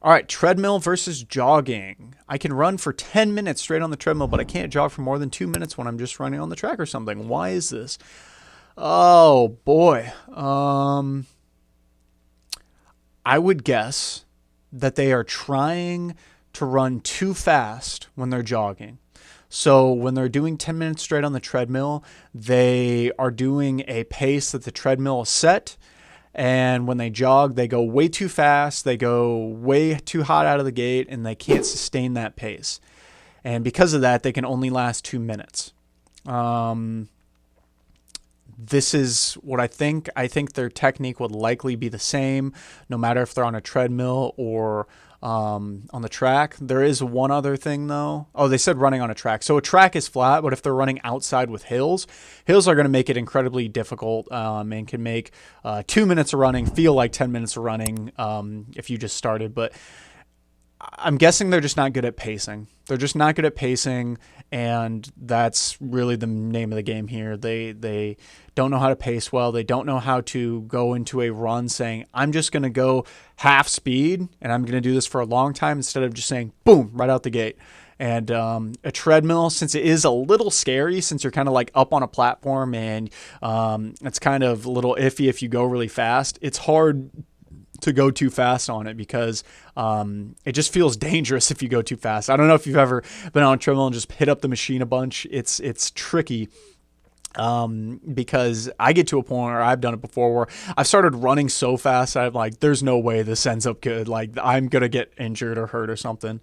All right, treadmill versus jogging. I can run for 10 minutes straight on the treadmill, but I can't jog for more than 2 minutes when I'm just running on the track or something. Why is this? Oh boy. I would guess that they are trying to run too fast when they're jogging. So when they're doing 10 minutes straight on the treadmill, they are doing a pace that the treadmill is set. And when they jog, they go way too fast. They go way too hot out of the gate and they can't sustain that pace. And because of that, they can only last 2 minutes. This is what I think. I think their technique would likely be the same, no matter if they're on a treadmill or on the track. There is one other thing, though. Oh, they said running on a track. So a track is flat, but if they're running outside with hills, hills are going to make it incredibly difficult and can make 2 minutes of running feel like 10 minutes of running if you just started. But I'm guessing they're just not good at pacing. They're just not good at pacing, and that's really the name of the game here. They don't know how to pace well. They don't know how to go into a run saying, I'm just going to go half speed, and I'm going to do this for a long time instead of just saying, boom, right out the gate. And a treadmill, since it is a little scary, since you're kind of like up on a platform and it's kind of a little iffy if you go really fast, it's hard to go too fast on it because it just feels dangerous if you go too fast. I don't know if you've ever been on a treadmill and just hit up the machine a bunch. It's tricky because I get to a point where I've done it before where I've started running so fast I'm like, there's no way this ends up good. Like I'm gonna get injured or hurt or something.